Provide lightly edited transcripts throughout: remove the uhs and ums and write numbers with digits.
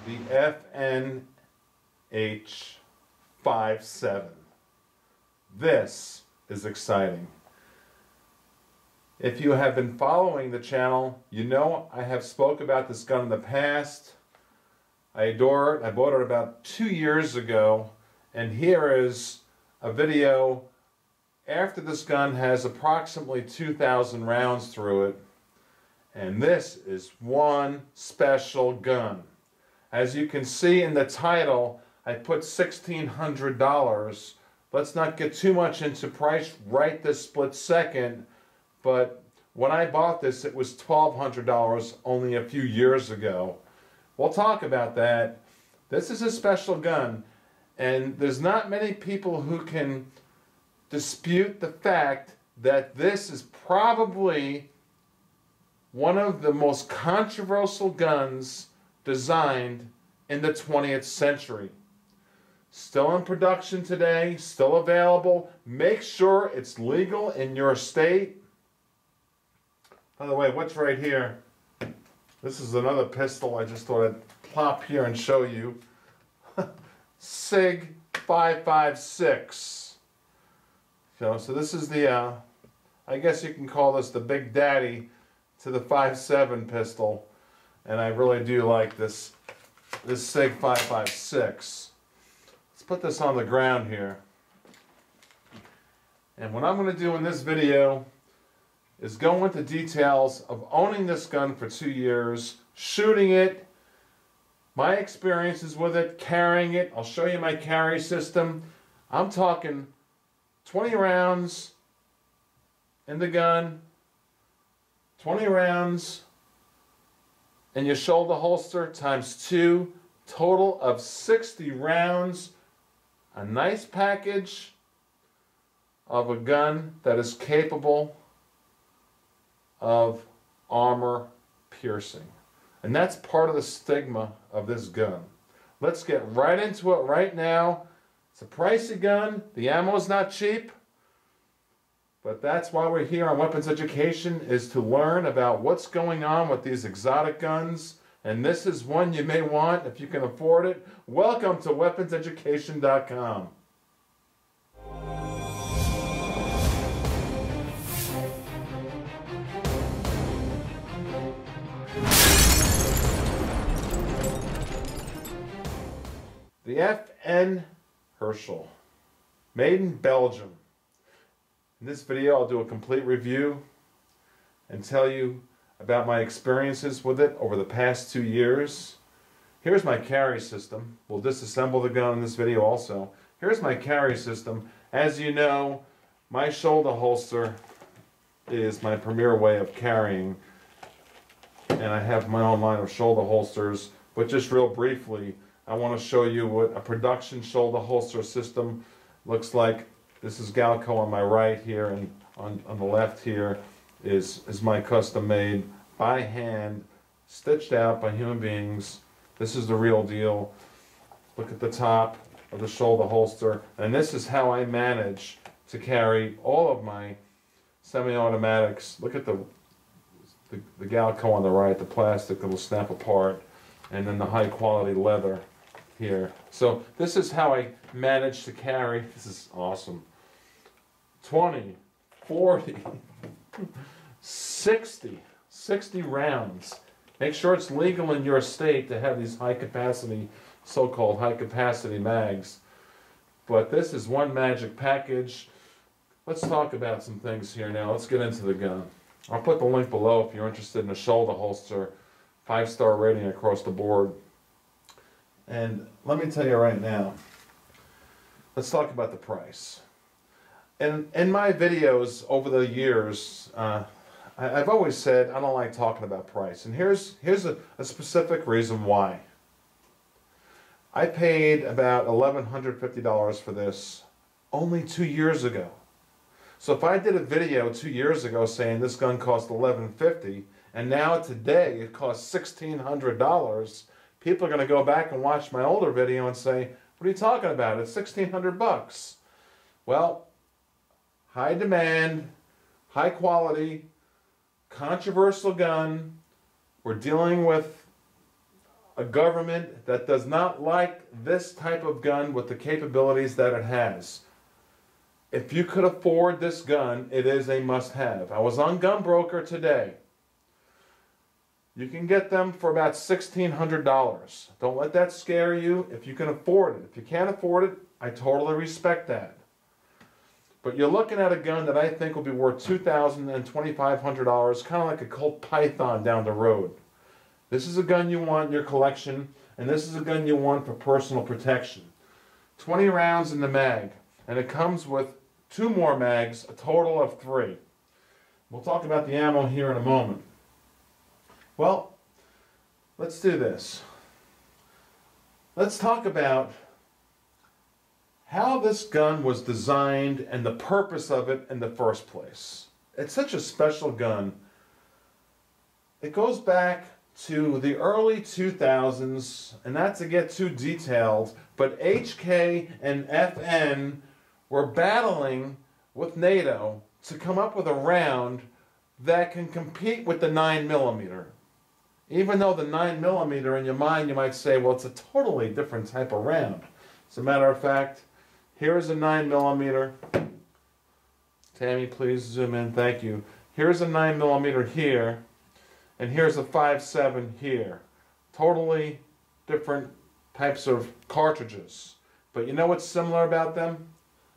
the FNH57. This is exciting. If you have been following the channel, you know I have spoke about this gun in the past. I adore it. I bought it about 2 years ago, and here is a video after this gun has approximately 2,000 rounds through it. And this is one special gun. As you can see in the title, I put $1,600. Let's not get too much into price right this split second, but when I bought this, it was $1,200 only a few years ago. We'll talk about that. This is a special gun, and there's not many people who can dispute the fact that this is probably one of the most controversial guns designed in the 20th century. Still in production today, still available. Make sure it's legal in your state. By the way, what's right here? This is another pistol I just thought I'd plop here and show you. SIG 556. So this is the, I guess you can call this the big daddy to the 5.7 pistol. And I really do like this SIG 556. Let's put this on the ground here. And what I'm going to do in this video is go into details of owning this gun for 2 years, shooting it, my experiences with it, carrying it. I'll show you my carry system. I'm talking 20 rounds in the gun, 20 rounds in your shoulder holster times 2, total of 60 rounds. A nice package of a gun that is capable of armor piercing. And that's part of the stigma of this gun. Let's get right into it right now. It's a pricey gun. The ammo is not cheap. But that's why we're here on Weapons Education, is to learn about what's going on with these exotic guns. And this is one you may want if you can afford it. Welcome to WeaponsEducation.com. The FN Herschel, made in Belgium. In this video I'll do a complete review and tell you about my experiences with it over the past 2 years. Here's my carry system. We'll disassemble the gun in this video also. Here's my carry system. As you know, my shoulder holster is my premier way of carrying, and I have my own line of shoulder holsters, but just real briefly, I want to show you what a production shoulder holster system looks like. This is Galco on my right here, and on the left here is my custom made by hand, stitched out by human beings. This is the real deal. Look at the top of the shoulder holster, and this is how I manage to carry all of my semi-automatics. Look at the Galco on the right, the plastic that will snap apart, and then the high quality leather here. So this is how I manage to carry. This is awesome. 20, 40, 60 rounds. Make sure it's legal in your state to have these high capacity, so-called high capacity mags. But this is one magic package. Let's talk about some things here now. Let's get into the gun. I'll put the link below if you're interested in a shoulder holster. 5-star rating across the board. And let me tell you right now, let's talk about the price. And in my videos over the years, I've always said I don't like talking about price. And here's a specific reason why. I paid about $1,150 for this only 2 years ago. So if I did a video 2 years ago saying this gun cost $1,150, and now today it costs $1,600, people are going to go back and watch my older video and say, what are you talking about? It's $1,600. Well, high demand, high quality, controversial gun. We're dealing with a government that does not like this type of gun with the capabilities that it has. If you could afford this gun, it is a must-have. I was on Gunbroker today. You can get them for about $1,600. Don't let that scare you if you can afford it. If you can't afford it, I totally respect that. But you're looking at a gun that I think will be worth $2,000 and $2,500, kind of like a Colt Python down the road. This is a gun you want in your collection, and this is a gun you want for personal protection. 20 rounds in the mag, and it comes with 2 more mags, a total of 3. We'll talk about the ammo here in a moment. Well, let's do this. Let's talk about how this gun was designed and the purpose of it in the first place. It's such a special gun. It goes back to the early 2000s, and not to get too detailed, but HK and FN were battling with NATO to come up with a round that can compete with the 9mm. Even though the 9mm, in your mind, you might say, well, it's a totally different type of round. As a matter of fact, here's a 9mm. Tammy, please zoom in. Thank you. Here's a 9mm here, and here's a 5.7 here. Totally different types of cartridges. But you know what's similar about them?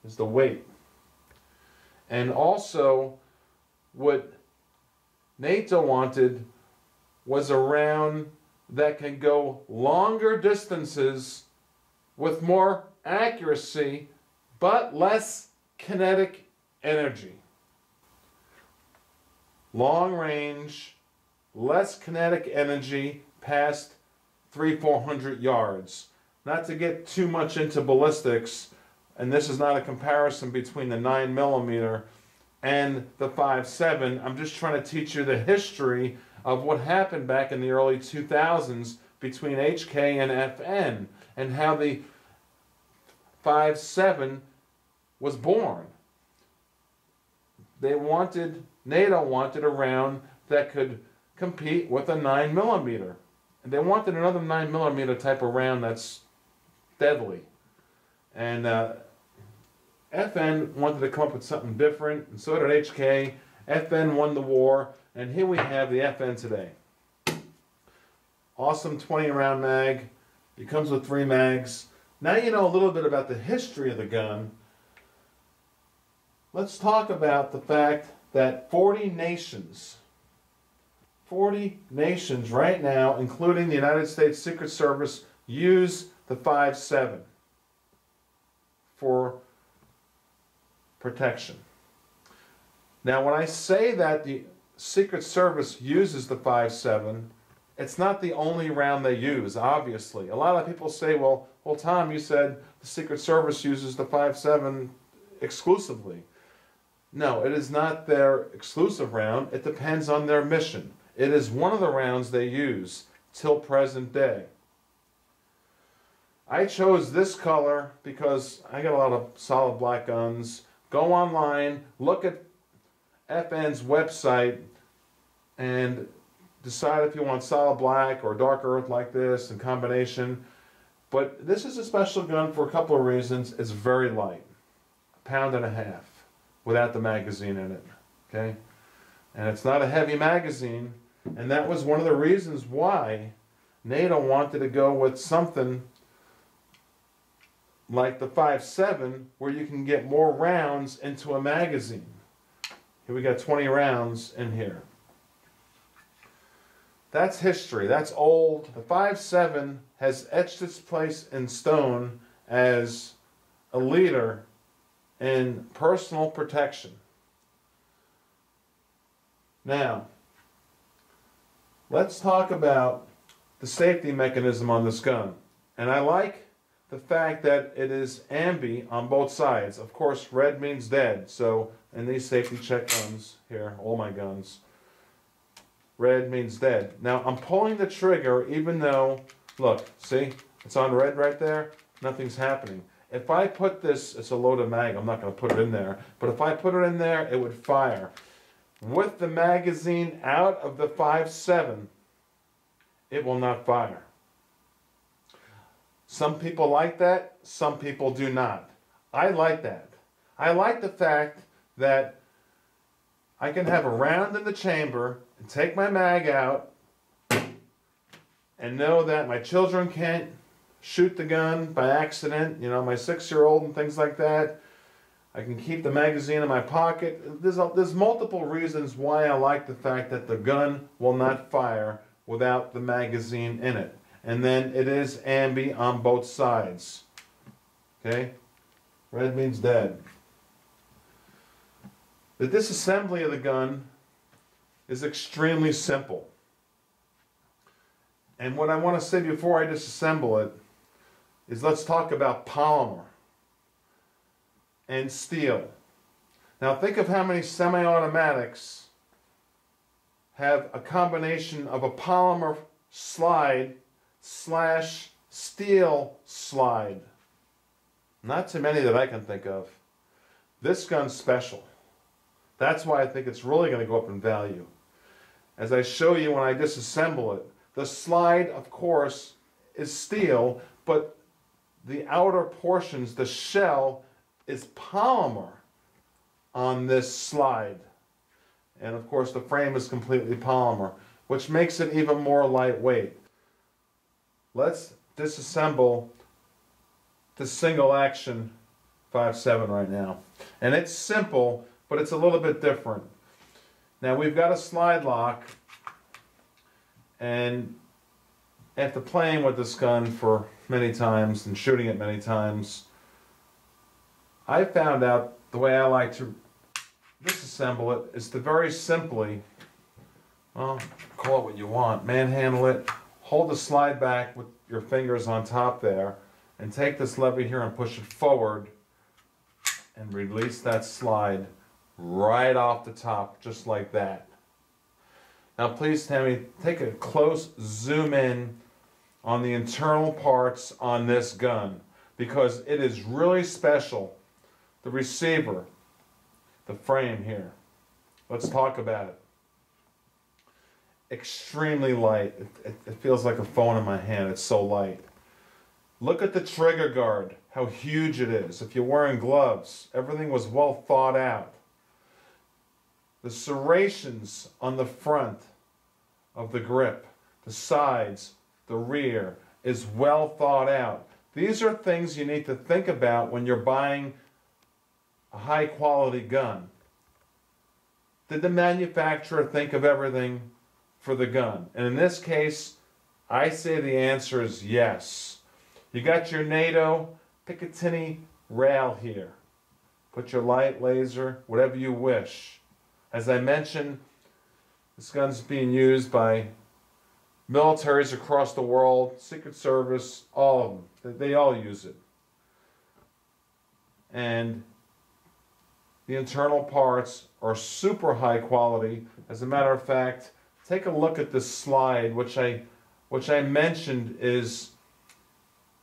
Is the weight. And also, what NATO wanted was a round that can go longer distances with more accuracy, but less kinetic energy. Long range, less kinetic energy past 300-400 yards. Not to get too much into ballistics, and this is not a comparison between the 9mm and the 5.7. I'm just trying to teach you the history of what happened back in the early 2000s between HK and FN, and how the 5.7 was born. NATO wanted a round that could compete with a 9mm. And they wanted another 9mm type of round that's deadly. And FN wanted to come up with something different, and so did HK. FN won the war, and here we have the FN today. Awesome 20-round mag. It comes with 3 mags. Now you know a little bit about the history of the gun. Let's talk about the fact that 40 nations right now, including the United States Secret Service, use the 5.7 for protection. Now, when I say that the Secret Service uses the 5.7, it's not the only round they use, obviously. A lot of people say, well, Tom, you said the Secret Service uses the 5.7 exclusively. No, it is not their exclusive round. It depends on their mission. It is one of the rounds they use till present day. I chose this color because I got a lot of solid black guns. Go online, look at FN's website, and decide if you want solid black or dark earth like this in combination. But this is a special gun for a couple of reasons. It's very light, 1.5 pounds, without the magazine in it. Okay, and it's not a heavy magazine, and that was one of the reasons why NATO wanted to go with something like the 5.7, where you can get more rounds into a magazine. Here we got 20 rounds in here. That's history. That's old. The 5.7 has etched its place in stone as a leader in personal protection. Now, let's talk about the safety mechanism on this gun. And I like the fact that it is ambi on both sides. Of course, red means dead. So in these safety check guns here, all my guns, red means dead. Now I'm pulling the trigger even though, look, see, it's on red right there. Nothing's happening. If I put this, it's a loaded mag, I'm not going to put it in there, but if I put it in there, it would fire. With the magazine out of the 5.7, it will not fire. Some people like that, some people do not. I like that. I like the fact that I can have a round in the chamber and take my mag out and know that my children can't shoot the gun by accident, you know, my 6-year-old and things like that. I can keep the magazine in my pocket. There's multiple reasons why I like the fact that the gun will not fire without the magazine in it. And then it is ambi on both sides. Okay? Red means dead. The disassembly of the gun is extremely simple. And what I want to say before I disassemble it is let's talk about polymer and steel. Now think of how many semi-automatics have a combination of a polymer slide / steel slide. Not too many that I can think of. This gun's special. That's why I think it's really going to go up in value. As I show you when I disassemble it, the slide, of course, is steel, but the outer portions, the shell, is polymer on this slide. And of course the frame is completely polymer, which makes it even more lightweight. Let's disassemble the single action 5.7 right now. And it's simple, but it's a little bit different. Now we've got a slide lock, and after playing with this gun for many times and shooting it many times, I found out the way I like to disassemble it is to very simply, well, call it what you want, manhandle it, hold the slide back with your fingers on top there, and take this lever here and push it forward and release that slide right off the top, just like that. Now please, Tammy, take a close zoom in on the internal parts on this gun, because it is really special. The receiver, the frame here. Let's talk about it. Extremely light. It feels like a phone in my hand. It's so light. Look at the trigger guard, how huge it is. If you're wearing gloves, everything was well thought out. The serrations on the front of the grip, the sides, the rear, is well thought out. These are things you need to think about when you're buying a high quality gun. Did the manufacturer think of everything for the gun? And in this case, I say the answer is yes. You got your NATO Picatinny rail here. Put your light, laser, whatever you wish. As I mentioned, this gun's being used by militaries across the world, Secret Service, all of them. They all use it. And the internal parts are super high quality. As a matter of fact, take a look at this slide, which I mentioned is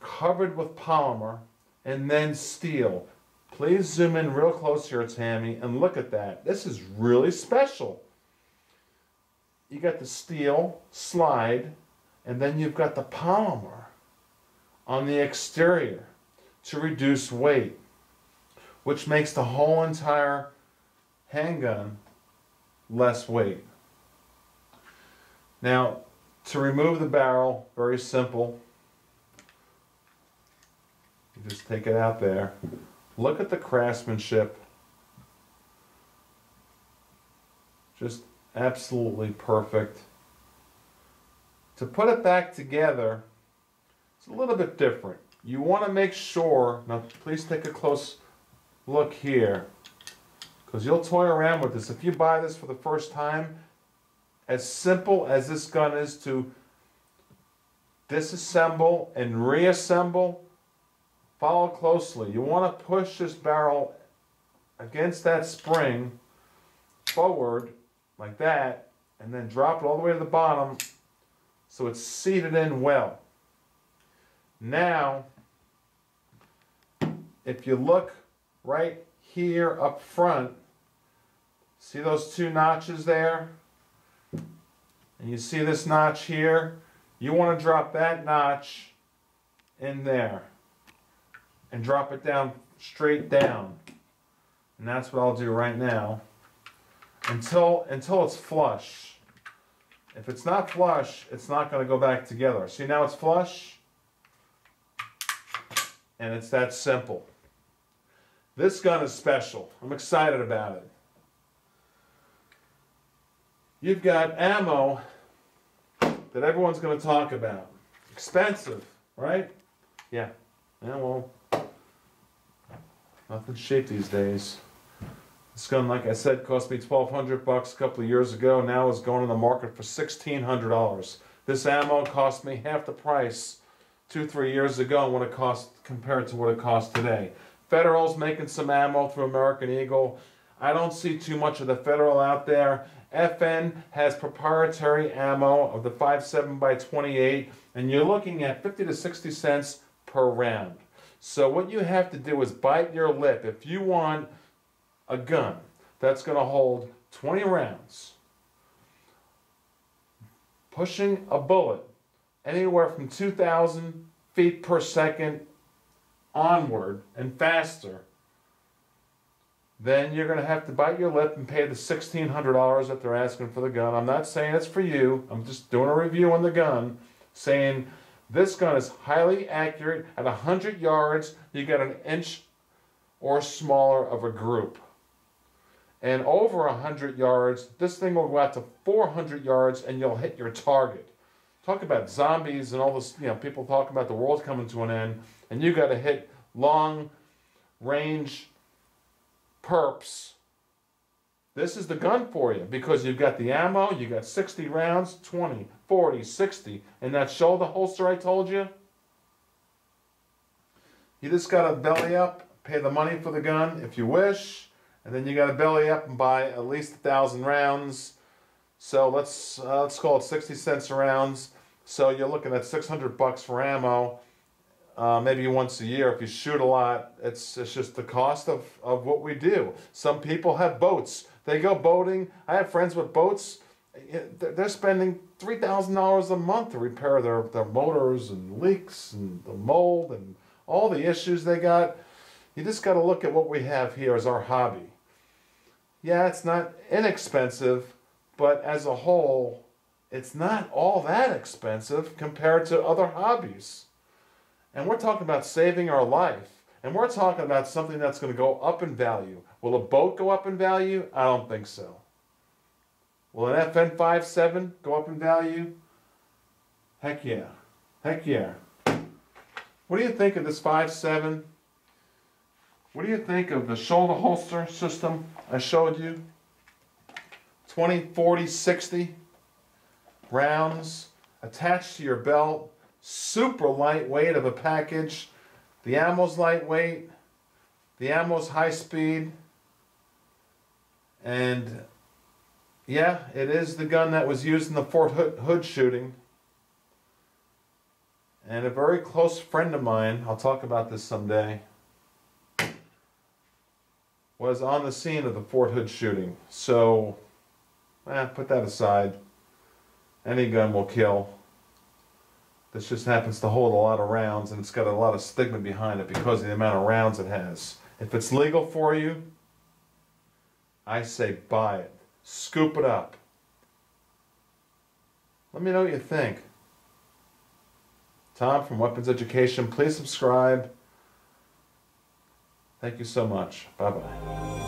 covered with polymer and then steel. Please zoom in real close here, Tammy, and look at that. This is really special. You got the steel slide, and then you've got the polymer on the exterior to reduce weight, which makes the whole entire handgun less weight. Now, to remove the barrel, very simple. You just take it out there. Look at the craftsmanship. Just absolutely perfect. To put it back together, it's a little bit different. You want to make sure, now please take a close look here, because you'll toy around with this. If you buy this for the first time, as simple as this gun is to disassemble and reassemble, follow closely. You want to push this barrel against that spring forward like that, and then drop it all the way to the bottom so it's seated in well. Now, if you look right here up front, see those two notches there? And you see this notch here? You want to drop that notch in there and drop it down straight down. And that's what I'll do right now until it's flush. If it's not flush, it's not going to go back together. See, now it's flush, and it's that simple. This gun is special. I'm excited about it. You've got ammo that everyone's going to talk about. Expensive, right? Yeah. Yeah, well, nothing's cheap these days. This gun, like I said, cost me $1,200 a couple of years ago. Now it's going on the market for $1,600. This ammo cost me half the price 2-3 years ago what it cost compared to what it costs today. Federal's making some ammo through American Eagle. I don't see too much of the Federal out there. FN has proprietary ammo of the 5.7x28, and you're looking at 50 to 60 cents per round. So what you have to do is bite your lip. If you want a gun that's going to hold 20 rounds, pushing a bullet anywhere from 2,000 feet per second onward and faster, then you're going to have to bite your lip and pay the $1,600 that they're asking for the gun. I'm not saying it's for you. I'm just doing a review on the gun, saying this gun is highly accurate. At 100 yards, you get an inch or smaller of a group. And over 100 yards, this thing will go out to 400 yards and you'll hit your target. Talk about zombies and all this, people talk about the world coming to an end, and you got to hit long range perps. This is the gun for you because you've got the ammo, you got 60 rounds, 20, 40, 60, and that shoulder holster I told you. You just got to belly up, pay the money for the gun if you wish, and then you got to belly up and buy at least 1,000 rounds. So let's call it 60 cents a round. So you're looking at $600 for ammo. Maybe once a year if you shoot a lot. It's just the cost of what we do. Some people have boats. They go boating. I have friends with boats. They're spending $3,000 a month to repair their motors and leaks and the mold and all the issues they got. You just got to look at what we have here as our hobby. Yeah, it's not inexpensive, but as a whole, it's not all that expensive compared to other hobbies. And we're talking about saving our life. And we're talking about something that's going to go up in value. Will a boat go up in value? I don't think so. Will an FN 5.7 go up in value? Heck yeah. Heck yeah. What do you think of this 5.7? What do you think of the shoulder holster system I showed you? 20, 40, 60 rounds attached to your belt. Super lightweight of a package. The ammo's lightweight. The ammo's high speed. And yeah, it is the gun that was used in the Fort Hood shooting. And a very close friend of mine, I'll talk about this someday, was on the scene of the Fort Hood shooting. So, put that aside. Any gun will kill. This just happens to hold a lot of rounds, and it's got a lot of stigma behind it because of the amount of rounds it has. If it's legal for you, I say buy it. Scoop it up. Let me know what you think. Tom from Weapons Education. Please subscribe. Thank you so much. Bye-bye.